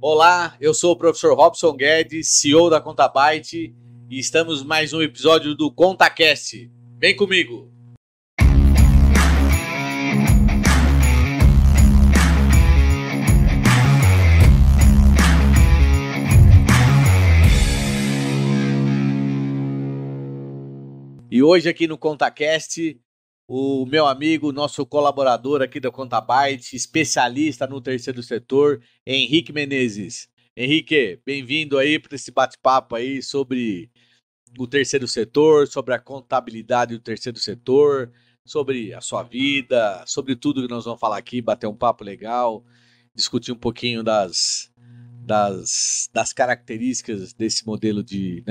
Olá, eu sou o professor Robson Guedes, CEO da Contabyte, e estamos em mais um episódio do ContaCast. Vem comigo! E hoje aqui no ContaCast, o meu amigo, nosso colaborador aqui da Contabyte, especialista no terceiro setor, Henrique Menezes. Henrique, bem-vindo aí para esse bate-papo aí sobre o terceiro setor, sobre a contabilidade do terceiro setor, sobre a sua vida, sobre tudo que nós vamos falar aqui, bater um papo legal, discutir um pouquinho das características desse modelo de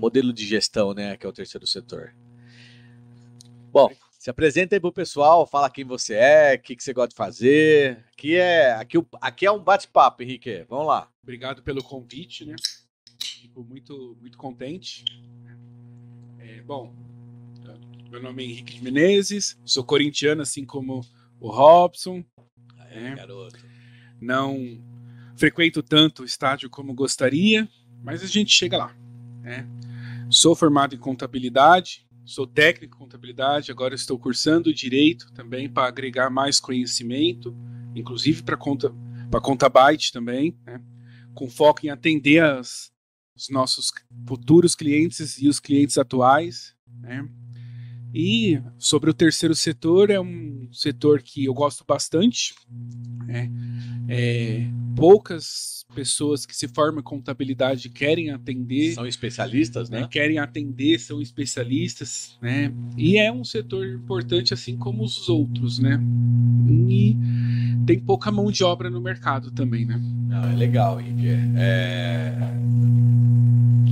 modelo de gestão, né, que é o terceiro setor. Bom, se apresenta aí pro pessoal, fala quem você é, o que você gosta de fazer. Aqui é um bate-papo, Henrique. Vamos lá. Obrigado pelo convite, né? Fico muito contente. Bom, meu nome é Henrique Menezes, sou corintiano, assim como o Robson. Garoto. Não frequento tanto o estádio como gostaria, mas a gente chega lá. Sou formado em contabilidade, sou técnico em contabilidade, agora estou cursando direito também para agregar mais conhecimento, inclusive para Contabyte também, né? Com foco em atender os nossos futuros clientes e os clientes atuais, né? E sobre o terceiro setor, é um setor que eu gosto bastante, né? Poucas pessoas que se formam em contabilidade querem atender. São especialistas, né? Querem atender, são especialistas, né? E é um setor importante, assim como os outros, né? E tem pouca mão de obra no mercado também, né? Não, é legal, Henrique.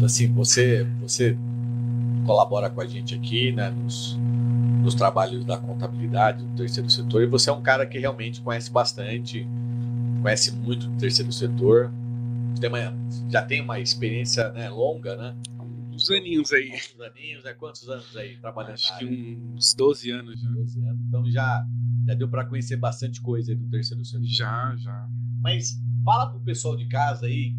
Assim, você colabora com a gente aqui, né? Nos trabalhos da contabilidade, do terceiro setor, e você é um cara que realmente conhece bastante, conhece muito do terceiro setor, já tem uma experiência, né, longa, né? Uns aninhos aí. Uns aninhos, né? Quantos anos aí trabalhando? Acho que uns 12 anos já. 12 anos. Então já deu para conhecer bastante coisa aí do terceiro setor. Já. Mas fala pro pessoal de casa aí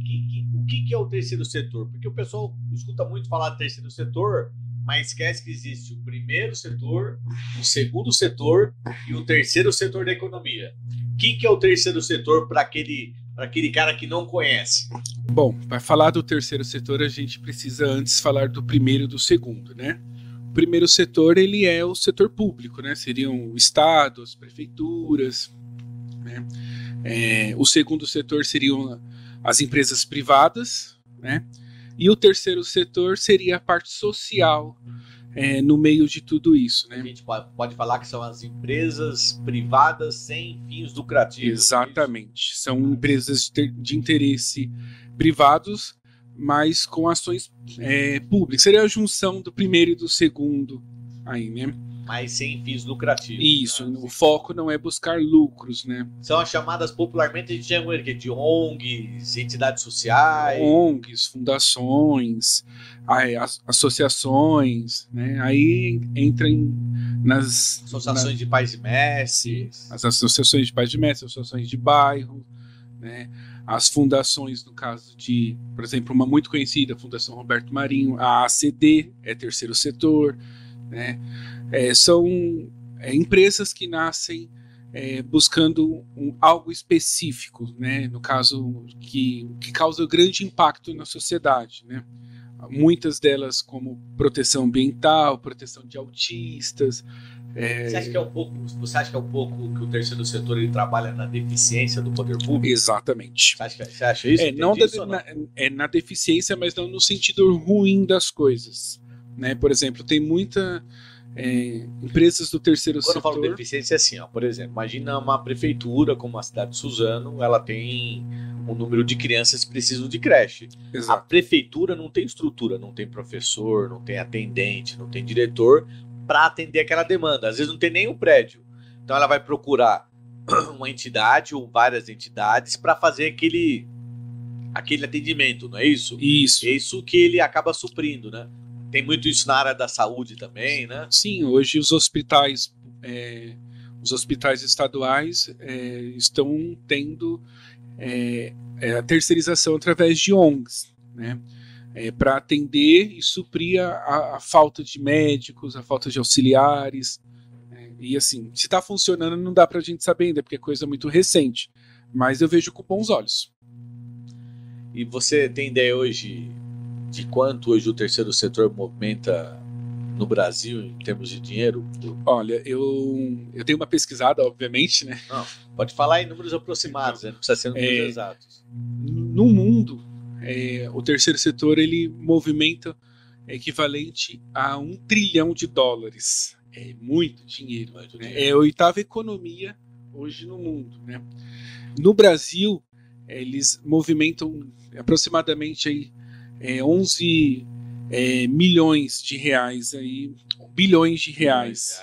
o que é o terceiro setor, porque o pessoal escuta muito falar de terceiro setor, mas esquece que existe o primeiro setor, o segundo setor e o terceiro setor da economia. O que é o terceiro setor para aquele cara que não conhece? Bom, para falar do terceiro setor, a gente precisa antes falar do primeiro e do segundo, né? O primeiro setor, ele é o setor público, né? Seriam o Estado, as prefeituras, né? O segundo setor seriam as empresas privadas, né? E o terceiro setor seria a parte social, no meio de tudo isso, né? A gente pode falar que são as empresas privadas sem fins lucrativos. Exatamente. São empresas de interesse privados, mas com ações públicas. Seria a junção do primeiro e do segundo aí, né? Mas sem fins lucrativos. Isso, né? O foco não é buscar lucros, né? São as chamadas, popularmente a gente chama de ONGs, entidades sociais. ONGs, fundações, associações, né? Aí entra nas associações de pais e mestres. As associações de pais e mestres, associações de bairro, né? As fundações, no caso de, por exemplo, uma muito conhecida, a Fundação Roberto Marinho, a ACD, é terceiro setor, né? São empresas que nascem buscando algo específico, né? No caso, que causa grande impacto na sociedade, né? Muitas delas como proteção ambiental, proteção de autistas. Você acha que é um pouco que o terceiro setor ele trabalha na deficiência do poder público? Exatamente. Você acha isso? Na deficiência, mas não no sentido ruim das coisas, né? Por exemplo, tem muita empresas do terceiro setor. Quando eu falo deficiência, é assim, ó, por exemplo, imagina uma prefeitura como a cidade de Suzano, ela tem um número de crianças que precisam de creche. Exato. A prefeitura não tem estrutura, não tem professor, não tem atendente, não tem diretor para atender aquela demanda. Às vezes não tem nem um prédio. Então ela vai procurar uma entidade ou várias entidades para fazer aquele atendimento, não é isso? Isso. É isso que ele acaba suprindo, né? Tem muito isso na área da saúde também, né? Sim, hoje os hospitais os hospitais estaduais estão tendo a terceirização através de ONGs, né? Para atender e suprir a falta de médicos, a falta de auxiliares. E assim, se está funcionando não dá para a gente saber ainda, porque é coisa muito recente. Mas eu vejo com bons olhos. E você tem ideia hoje de quanto hoje o terceiro setor movimenta no Brasil em termos de dinheiro? Olha, eu tenho uma pesquisada, obviamente, né? Não, pode falar em números aproximados, não precisa ser números exatos. No mundo, o terceiro setor ele movimenta equivalente a $1 trilhão. É muito dinheiro. É a 8ª economia hoje no mundo, né? No Brasil, eles movimentam aproximadamente aí, 11 milhões de reais, aí, bilhões de reais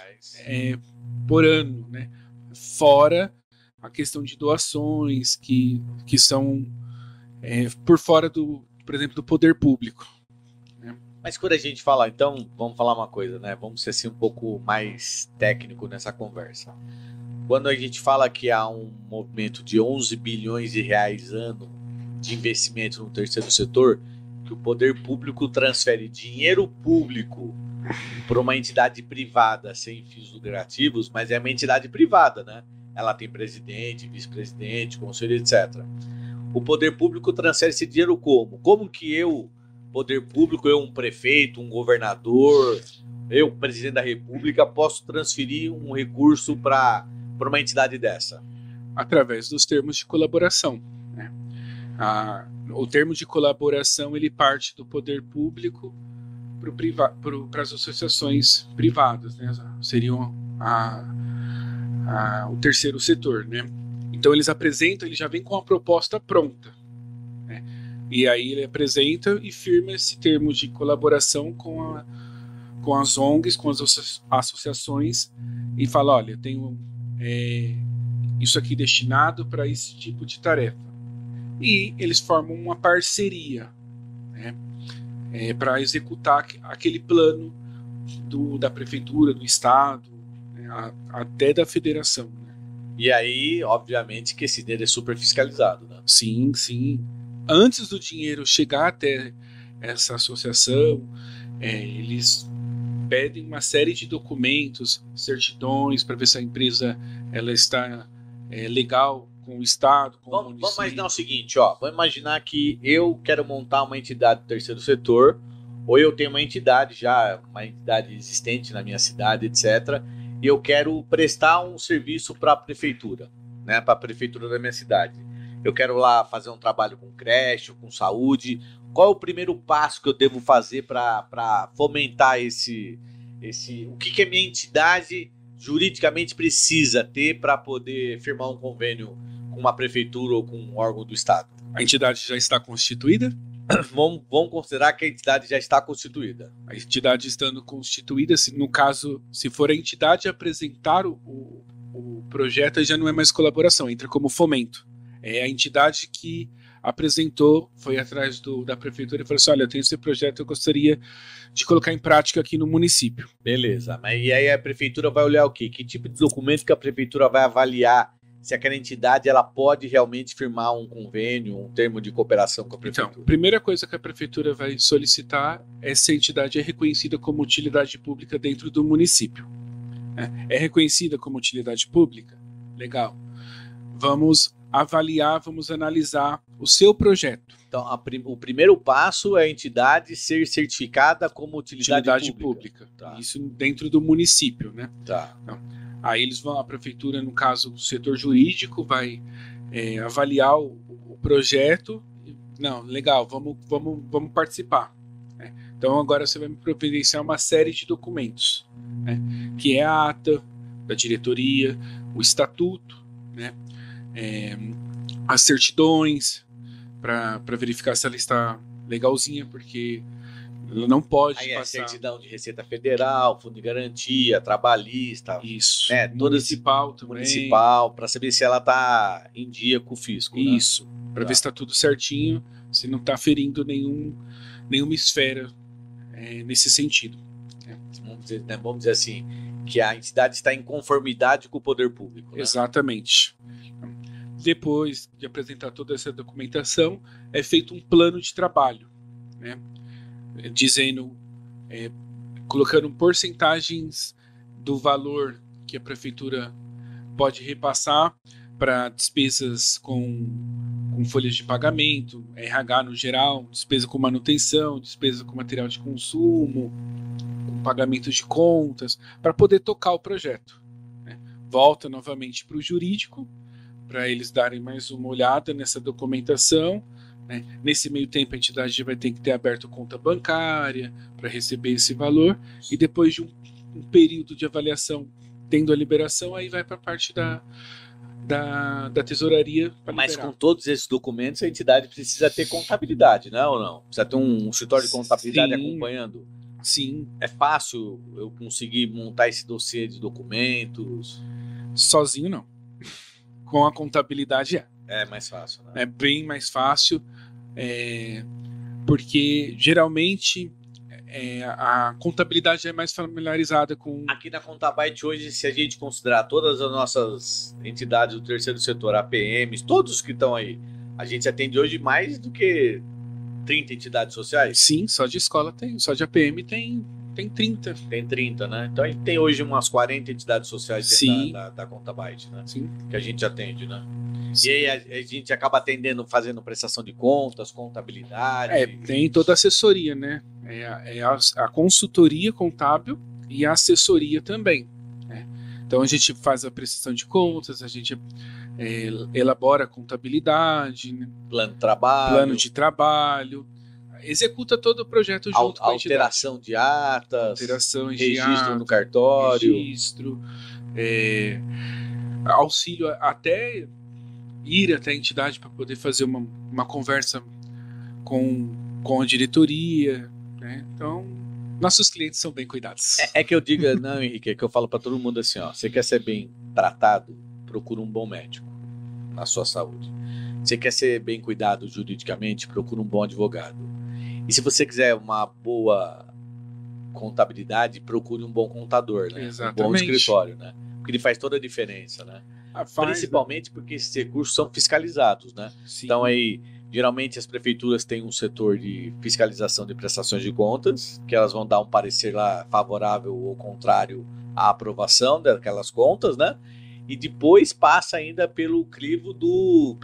por ano, né? Fora a questão de doações que são por fora por exemplo, do poder público. Né? Mas quando a gente fala, então, vamos falar uma coisa, né? Vamos ser assim um pouco mais técnico nessa conversa. Quando a gente fala que há um movimento de 11 bilhões de reais ano de investimento no terceiro setor, que o poder público transfere dinheiro público para uma entidade privada sem fins lucrativos, mas é uma entidade privada, né? Ela tem presidente, vice-presidente, conselho, etc. O poder público transfere esse dinheiro como? Como que eu, poder público, eu, um prefeito, um governador, eu, presidente da república, posso transferir um recurso para uma entidade dessa? Através dos termos de colaboração, né? O termo de colaboração ele parte do poder público para as associações privadas, né? Seriam o terceiro setor, né? Então eles apresentam, ele já vem com a proposta pronta, né? E aí ele apresenta e firma esse termo de colaboração com as ONGs, com as associações, e fala, olha, eu tenho isso aqui destinado para esse tipo de tarefa. E eles formam uma parceria, né? Para executar aquele plano da prefeitura, do estado, né? Até da federação. Né? E aí, obviamente, que esse dinheiro é super fiscalizado, né? Sim, sim. Antes do dinheiro chegar até essa associação, eles pedem uma série de documentos, certidões, para ver se a empresa ela está legal com o estado, com o município. Vamos imaginar o seguinte, ó. Vamos imaginar que eu quero montar uma entidade do terceiro setor, ou eu tenho uma entidade já, uma entidade existente na minha cidade, etc., e eu quero prestar um serviço para a prefeitura, né? Para a prefeitura da minha cidade. Eu quero lá fazer um trabalho com creche, com saúde. Qual é o primeiro passo que eu devo fazer para fomentar o que a minha entidade juridicamente precisa ter para poder firmar um convênio com uma prefeitura ou com um órgão do estado? A entidade já está constituída? Vamos considerar que a entidade já está constituída. A entidade estando constituída, no caso, se for a entidade apresentar o projeto, já não é mais colaboração, entra como fomento. É a entidade que apresentou, foi atrás da prefeitura e falou assim, olha, eu tenho esse projeto, eu gostaria de colocar em prática aqui no município. Beleza, mas e aí a prefeitura vai olhar o quê? Que tipo de documento que a prefeitura vai avaliar se aquela entidade ela pode realmente firmar um convênio, um termo de cooperação com a prefeitura? Então, a primeira coisa que a prefeitura vai solicitar é se a entidade é reconhecida como utilidade pública dentro do município. É reconhecida como utilidade pública? Legal. Vamos avaliar, vamos analisar o seu projeto. Então, o primeiro passo é a entidade ser certificada como utilidade pública. Tá. Isso dentro do município, né? Tá. Então, aí eles vão, a prefeitura, no caso, o setor jurídico, vai avaliar o projeto. Não, legal, vamos participar. Né? Então agora você vai me providenciar uma série de documentos, né? Que é a ata da diretoria, o estatuto, né? As certidões para verificar se ela está legalzinha, porque ela não pode aí passar. É certidão de Receita Federal, Fundo de Garantia, Trabalhista. Isso. Né? Municipal também. Municipal, para saber se ela está em dia com o fisco. Isso. Né? Para ver se está tudo certinho, se não está ferindo nenhuma esfera nesse sentido. vamos dizer assim, que a entidade está em conformidade com o poder público. Né? Exatamente. Depois de apresentar toda essa documentação, é feito um plano de trabalho, né? Dizendo, colocando porcentagens do valor que a prefeitura pode repassar para despesas com folhas de pagamento, RH no geral, despesa com manutenção, despesa com material de consumo, com pagamento de contas, para poder tocar o projeto. Né? Volta novamente para o jurídico, para eles darem mais uma olhada nessa documentação. Né? Nesse meio tempo, a entidade vai ter que ter aberto conta bancária para receber esse valor, e depois de um período de avaliação, tendo a liberação, aí vai para a parte da tesouraria. Mas com todos esses documentos, a entidade precisa ter contabilidade, né, ou não? Precisa ter um escritório de contabilidade acompanhando? Sim. É fácil eu conseguir montar esse dossiê de documentos? Sozinho, não. Com a contabilidade é mais fácil, né? É bem mais fácil, porque geralmente a contabilidade é mais familiarizada com... Aqui na Contabyte hoje, se a gente considerar todas as nossas entidades do terceiro setor, APMs, todos que estão aí, a gente atende hoje mais do que 30 entidades sociais? Sim, só de escola tem, só de APM tem 30. Tem 30, né? Então a gente tem hoje umas 40 entidades sociais da Contabyte, né? Sim. Que a gente atende, né? Sim. E aí a gente acaba atendendo, fazendo prestação de contas, contabilidade. Tem toda a assessoria, né? A consultoria contábil e a assessoria também. Né? Então a gente faz a prestação de contas, a gente elabora a contabilidade, né? Plano de trabalho, executa todo o projeto junto com a entidade. Alteração de atas, registro no cartório, auxílio até ir até a entidade para poder fazer uma conversa com a diretoria, né? Então, nossos clientes são bem cuidados. É que eu digo, não, Henrique, é que eu falo para todo mundo assim, ó, você quer ser bem tratado, procura um bom médico na sua saúde. Você quer ser bem cuidado juridicamente, procura um bom advogado. E se você quiser uma boa contabilidade, procure um bom contador, né? Exatamente. Um bom escritório, né? Porque ele faz toda a diferença, né? Principalmente porque esses recursos são fiscalizados, né? Sim. Então aí, geralmente as prefeituras têm um setor de fiscalização de prestações de contas, que elas vão dar um parecer lá favorável ou contrário à aprovação daquelas contas, né? E depois passa ainda pelo crivo do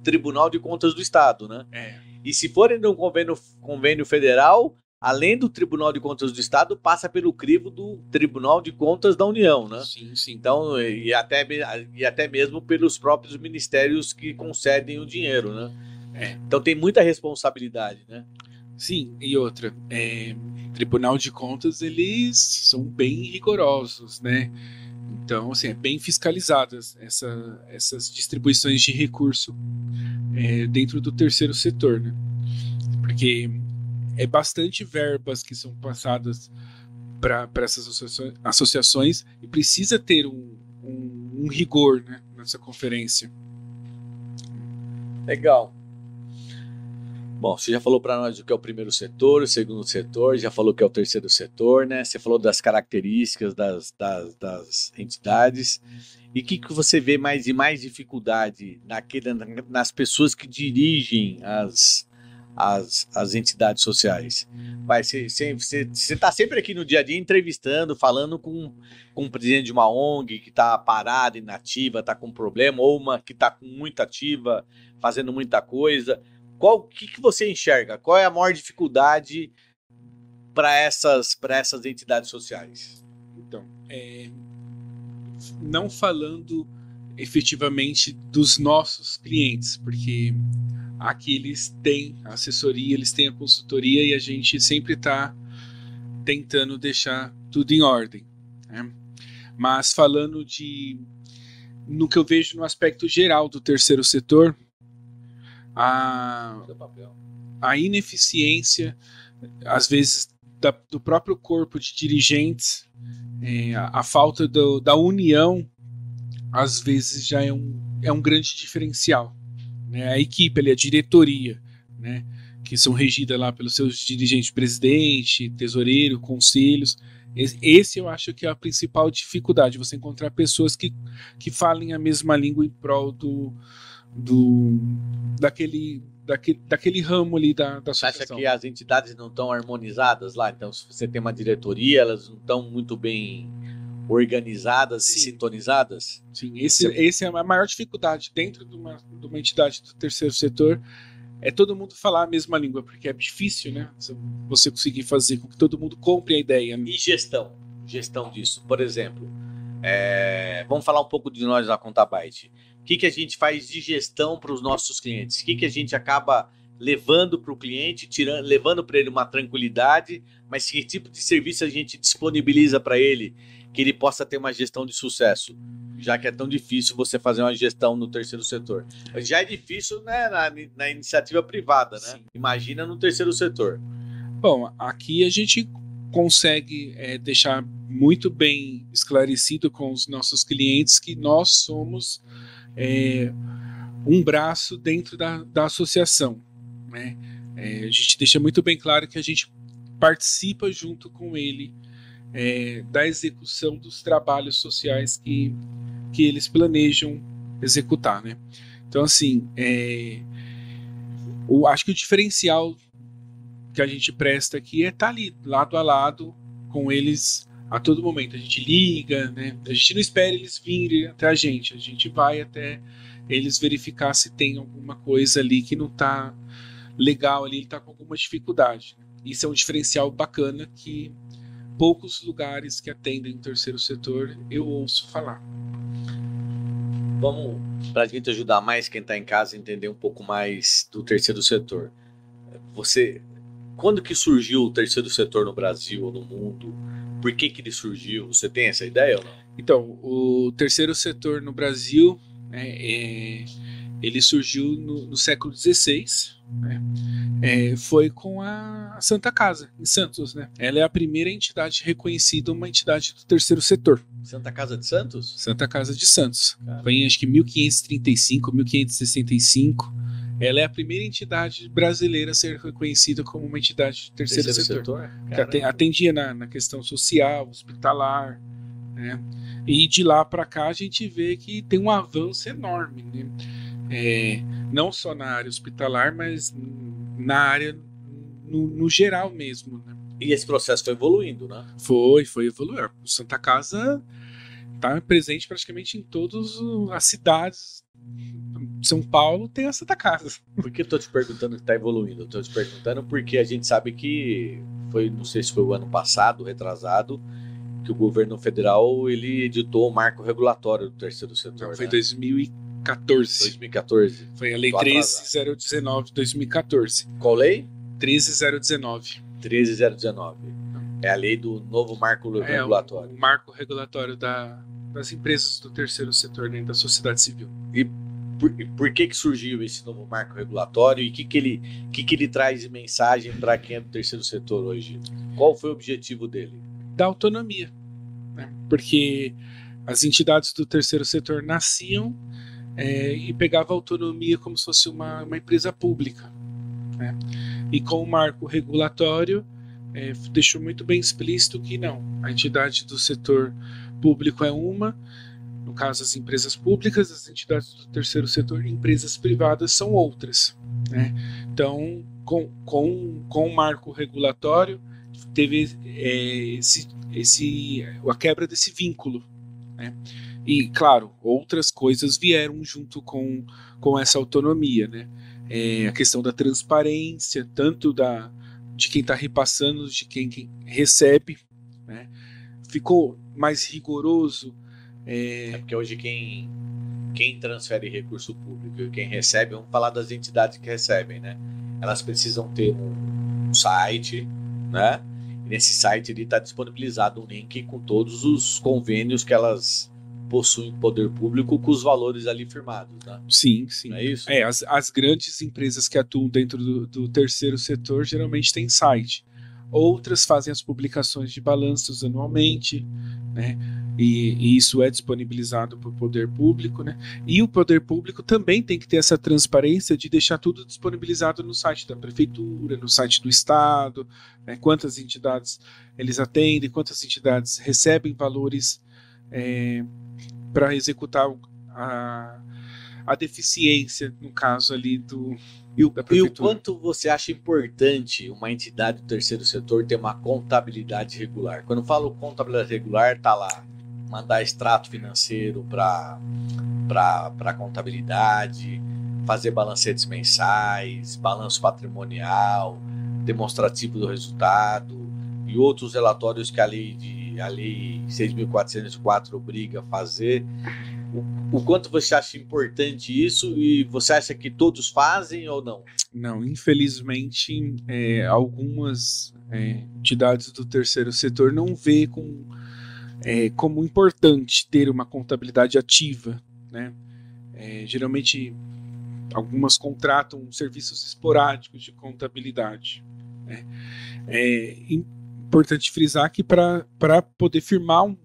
Tribunal de Contas do Estado, né? E se for ainda um convênio federal, além do Tribunal de Contas do Estado, passa pelo crivo do Tribunal de Contas da União, né? Sim. Então, e até mesmo pelos próprios ministérios que concedem o dinheiro, né? Então tem muita responsabilidade, né? Sim, e outra, Tribunal de Contas, eles são bem rigorosos, né? Então, assim, é bem fiscalizadas essas distribuições de recurso dentro do terceiro setor, né? Porque é bastante verbas que são passadas para essas associações e precisa ter um rigor, né, nessa conferência. Legal. Bom, você já falou para nós o que é o primeiro setor, o segundo setor, já falou o que é o terceiro setor, né? Você falou das características das entidades. E o que você vê mais dificuldade nas pessoas que dirigem as entidades sociais? Você está sempre aqui no dia a dia entrevistando, falando com o presidente de uma ONG que está parada, inativa, está com problema, ou uma que está muito ativa, fazendo muita coisa. O que você enxerga? Qual é a maior dificuldade para essas entidades sociais? Então, não falando efetivamente dos nossos clientes, porque aqui eles têm a assessoria, eles têm a consultoria e a gente sempre está tentando deixar tudo em ordem, né? Mas falando no que eu vejo no aspecto geral do terceiro setor, a ineficiência, às vezes, do próprio corpo de dirigentes, a falta da união, às vezes já é um grande diferencial, né? A equipe ali, a diretoria, né? que são regidas lá pelos seus dirigentes, presidente, tesoureiro, conselhos. Esse eu acho que é a principal dificuldade, você encontrar pessoas que falem a mesma língua em prol daquele ramo ali da Você acha associação. que as entidades não estão harmonizadas lá? Então, se você tem uma diretoria, elas não estão muito bem organizadas e sintonizadas? Sim, esse é a maior dificuldade dentro de uma entidade do terceiro setor, é todo mundo falar a mesma língua, porque é difícil, né? Você conseguir fazer com que todo mundo compre a ideia. E gestão disso, por exemplo, vamos falar um pouco de nós na Contabyte. O que a gente faz de gestão para os nossos clientes? O que a gente acaba levando para o cliente, levando para ele uma tranquilidade, mas que tipo de serviço a gente disponibiliza para ele, que ele possa ter uma gestão de sucesso, já que é tão difícil você fazer uma gestão no terceiro setor. Já é difícil, né, na iniciativa privada, né? Sim. Imagina no terceiro setor. Bom, aqui a gente consegue deixar muito bem esclarecido com os nossos clientes que nós somos um braço dentro da associação, né? A gente deixa muito bem claro que a gente participa junto com ele da execução dos trabalhos sociais que eles planejam executar, né? Então, assim, acho que o diferencial que a gente presta aqui é estar ali, lado a lado, com eles a todo momento. A gente liga, né? A gente não espera eles virem até a gente vai até eles verificar se tem alguma coisa ali que não está legal ali, ele está com alguma dificuldade. Isso é um diferencial bacana que poucos lugares que atendem o terceiro setor eu ouço falar. Vamos, para a gente ajudar mais quem está em casa a entender um pouco mais do terceiro setor. Quando que surgiu o terceiro setor no Brasil ou no mundo? Por que ele surgiu? Você tem essa ideia ou não? Então, o terceiro setor no Brasil, ele surgiu no século XVI, né? Foi com a Santa Casa, em Santos, né? Ela é a primeira entidade reconhecida, uma entidade do terceiro setor. Santa Casa de Santos? Santa Casa de Santos. Foi em, acho que 1535, 1565. Ela é a primeira entidade brasileira a ser reconhecida como uma entidade do terceiro setor. Que atendia na questão social, hospitalar, né? E de lá para cá a gente vê que tem um avanço enorme, né? Não só na área hospitalar, mas na área no geral mesmo, né? E esse processo foi evoluindo, né? Foi evoluindo. O Santa Casa está presente praticamente em todas as cidades. São Paulo tem a Santa Casa. Por que eu estou te perguntando que está evoluindo? Eu estou te perguntando porque a gente sabe que não sei se foi o ano passado, retrasado, que o governo federal ele editou o marco regulatório do terceiro setor. Não, foi 2014. 2014. Foi a Lei 13.019 de 2014. Qual lei? 13.019. 13.019. É a lei do novo marco regulatório. O marco regulatório das empresas do terceiro setor dentro da sociedade civil. E por que surgiu esse novo marco regulatório e o que ele traz de mensagem para quem é do terceiro setor hoje? Qual foi o objetivo dele? Da autonomia, né? Porque as entidades do terceiro setor nasciam e pegavam autonomia como se fosse uma empresa pública, né? E com o marco regulatório deixou muito bem explícito que não, a entidade do setor público é uma, no caso as empresas públicas, as entidades do terceiro setor, empresas privadas são outras, né? Então, com o marco regulatório teve a quebra desse vínculo, né? E claro, outras coisas vieram junto com essa autonomia, né? A questão da transparência, tanto de quem está repassando, de quem recebe, né? Ficou mais rigoroso. Porque hoje quem transfere recurso público e quem recebe, vamos falar das entidades que recebem, né? Elas precisam ter um site, né? E nesse site está disponibilizado um link com todos os convênios que elas possuem poder público com os valores ali firmados, né? Sim. Não é isso? As grandes empresas que atuam dentro do terceiro setor geralmente têm site. outras fazem as publicações de balanços anualmente, né? E isso é disponibilizado para o poder público, né? E o poder público também tem que ter essa transparência de deixar tudo disponibilizado no site da prefeitura, no site do estado, né? Quantas entidades eles atendem, quantas entidades recebem valores para executar a deficiência, no caso ali da prefeitura. E o quanto você acha importante uma entidade do terceiro setor ter uma contabilidade regular? Quando eu falo contabilidade regular, tá lá, mandar extrato financeiro para contabilidade, fazer balancetes mensais, balanço patrimonial, demonstrativo do resultado e outros relatórios que a lei 6.404 obriga a fazer. O quanto você acha importante isso e você acha que todos fazem ou não? Não, infelizmente, algumas entidades do terceiro setor não vê como importante ter uma contabilidade ativa, né? Geralmente, algumas contratam serviços esporádicos de contabilidade, né? É importante frisar que para poder firmar um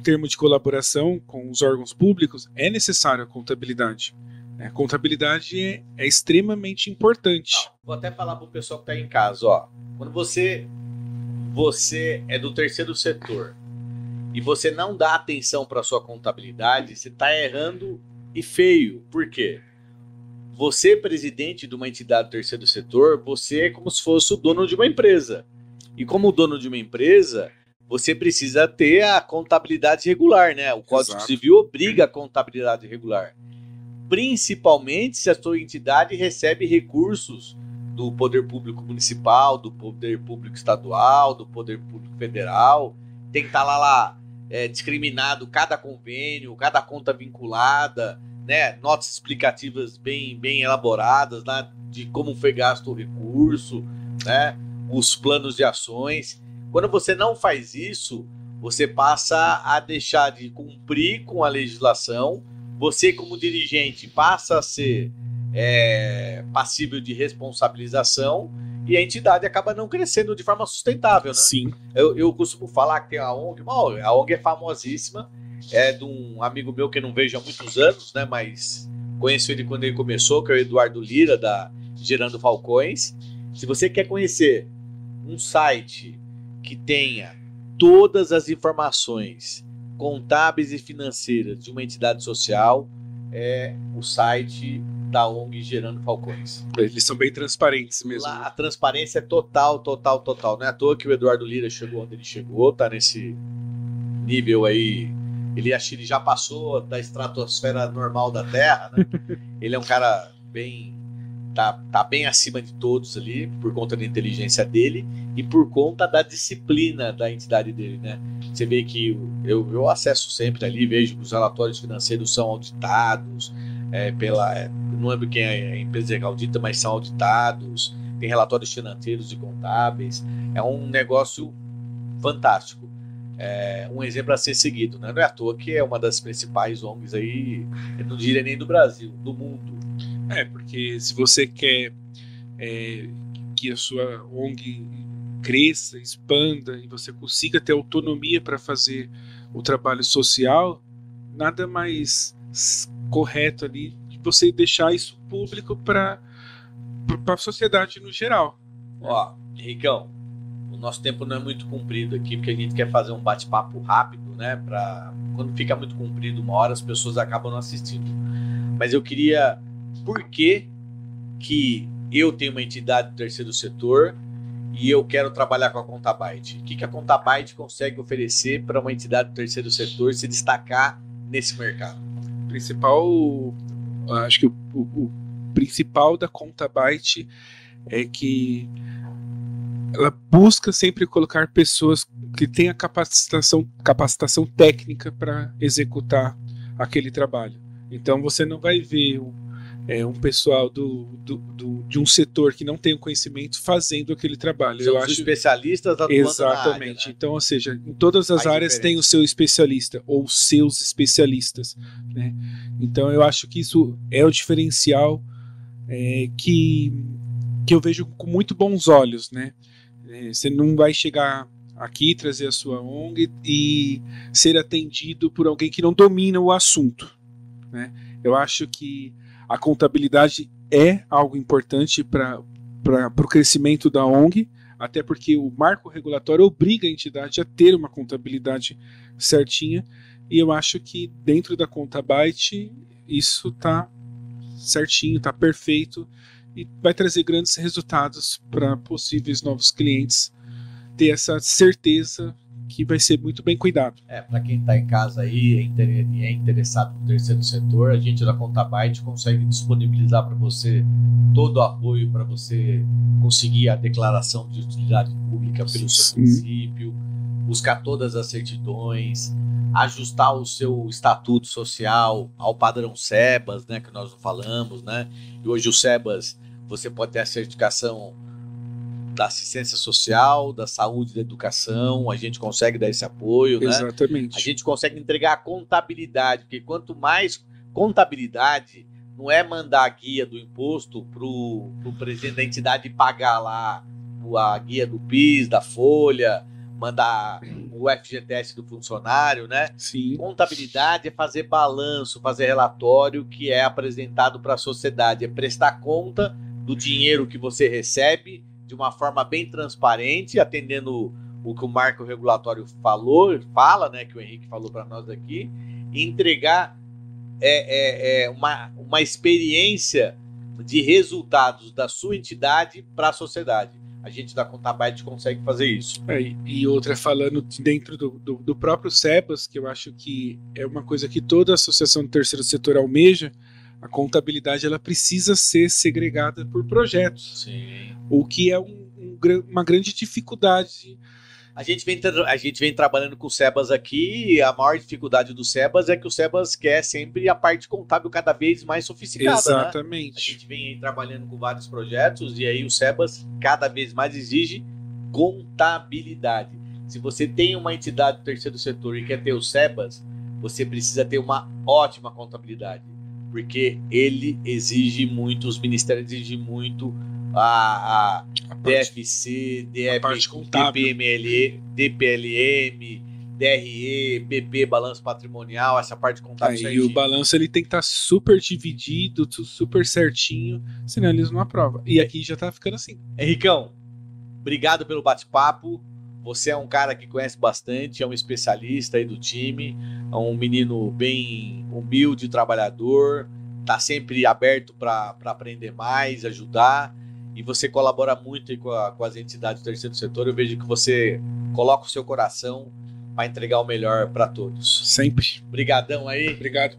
termo de colaboração com os órgãos públicos é necessário a contabilidade. A contabilidade é extremamente importante. Vou até falar para o pessoal que está em casa, ó. Quando você é do terceiro setor e você não dá atenção para a sua contabilidade, você está errando e feio. Por quê? Você, presidente de uma entidade do terceiro setor, você é como se fosse o dono de uma empresa. E como dono de uma empresa, você precisa ter a contabilidade regular, né? O Código Civil obriga a contabilidade regular. Principalmente se a sua entidade recebe recursos do poder público municipal, do poder público estadual, do poder público federal. Tem que estar lá discriminado cada convênio, cada conta vinculada, né? Notas explicativas bem elaboradas, né? De como foi gasto o recurso, né? Os planos de ações. Quando você não faz isso, você passa a deixar de cumprir com a legislação. Você, como dirigente, passa a ser passível de responsabilização e a entidade acaba não crescendo de forma sustentável, né? Sim. Eu costumo falar que tem a ONG, a ONG é famosíssima, é de um amigo meu que eu não vejo há muitos anos, né? Mas conheço ele quando ele começou, que é o Eduardo Lira, da Gerando Falcões. Se você quer conhecer um site que tenha todas as informações contábeis e financeiras de uma entidade social, é o site da ONG Gerando Falcões. Eles são bem transparentes mesmo. Lá a transparência é total. Não é à toa que o Eduardo Lira chegou onde ele chegou, tá nesse nível aí. Ele já passou da estratosfera normal da Terra, né? Ele é um cara tá bem acima de todos ali, por conta da inteligência dele e por conta da disciplina da entidade dele, né? Você vê que eu acesso sempre ali, vejo que os relatórios financeiros são auditados, não lembro quem é a empresa que audita, mas são auditados, tem relatórios financeiros e contábeis, é um negócio fantástico. Um exemplo a ser seguido, né? Não é à toa que é uma das principais ONGs aí, eu não diria nem do Brasil, do mundo. Porque se você quer que a sua ONG cresça, expanda e você consiga ter autonomia para fazer o trabalho social, nada mais correto ali de você deixar isso público para a sociedade no geral. Ó, Henricão, o nosso tempo não é muito comprido aqui, porque a gente quer fazer um bate-papo rápido, né? Quando fica muito comprido, uma hora as pessoas acabam não assistindo. Mas eu queria... Por que eu tenho uma entidade do terceiro setor e eu quero trabalhar com a Contabyte? O que a Contabyte consegue oferecer para uma entidade do terceiro setor se destacar nesse mercado? Acho que o principal da Contabyte é que ela busca sempre colocar pessoas que tenham capacitação técnica para executar aquele trabalho. Então você não vai ver um pessoal de um setor que não tem o conhecimento fazendo aquele trabalho. São os especialistas atuando exatamente. Na área, né? Então, ou seja, em todas as áreas tem o seu especialista ou seus especialistas, né? Então eu acho que isso é o diferencial que que eu vejo com muito bons olhos, né? Você não vai chegar aqui, trazer a sua ONG e ser atendido por alguém que não domina o assunto, né? Eu acho que a contabilidade é algo importante para o crescimento da ONG, até porque o marco regulatório obriga a entidade a ter uma contabilidade certinha, e eu acho que dentro da Contabyte isso está certinho, está perfeito, e vai trazer grandes resultados para possíveis novos clientes ter essa certeza que vai ser muito bem cuidado. Para quem está em casa aí e é interessado no terceiro setor, a gente da Contabyte consegue disponibilizar para você todo o apoio para você conseguir a declaração de utilidade pública pelo seu município, buscar todas as certidões, ajustar o seu estatuto social ao padrão SEBAS, né, que nós falamos, né? E hoje o SEBAS, você pode ter a certificação da assistência social, da saúde e da educação, a gente consegue dar esse apoio, né? Exatamente. A gente consegue entregar a contabilidade, porque quanto mais contabilidade, não é mandar a guia do imposto para o presidente da entidade pagar lá a guia do PIS, da Folha, mandar o FGTS do funcionário, né? Sim. Contabilidade é fazer balanço, fazer relatório que é apresentado para a sociedade, é prestar conta do dinheiro que você recebe de uma forma bem transparente, atendendo o que o marco regulatório fala, né, que o Henrique falou para nós aqui, e entregar uma experiência de resultados da sua entidade para a sociedade. A gente da Contabyte consegue fazer isso. E outra, falando dentro do próprio SEBAS, que eu acho que é uma coisa que toda associação do terceiro setor almeja, a contabilidade ela precisa ser segregada por projetos. Sim. O que é uma grande dificuldade. A gente vem trabalhando com o SEBAS aqui, e a maior dificuldade do SEBAS é que o SEBAS quer sempre a parte contábil cada vez mais sofisticada. Exatamente. Né? A gente vem aí trabalhando com vários projetos e aí o SEBAS cada vez mais exige contabilidade. Se você tem uma entidade do terceiro setor e quer ter o SEBAS, você precisa ter uma ótima contabilidade, porque ele exige muito, os ministérios exigem muito a DFC, DPLM, DRE, PP, balanço patrimonial, essa parte contábil. E o balanço ele tem que estar super dividido, super certinho, senão eles não aprovam. E aqui já tá ficando assim. Henricão, obrigado pelo bate-papo. Você é um cara que conhece bastante, é um especialista aí do time, é um menino bem humilde, trabalhador, tá sempre aberto para aprender mais, ajudar. E você colabora muito aí com as entidades do terceiro setor. Eu vejo que você coloca o seu coração para entregar o melhor para todos. Sempre. Obrigadão aí. Obrigado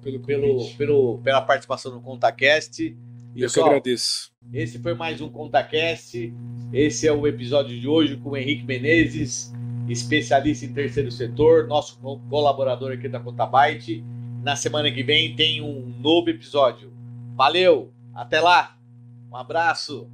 pela participação no ContaCast. Eu que agradeço. Esse foi mais um ContaCast. Esse é o episódio de hoje com o Henrique Menezes, especialista em terceiro setor, nosso colaborador aqui da Contabyte. Na semana que vem tem um novo episódio. Valeu, até lá, um abraço.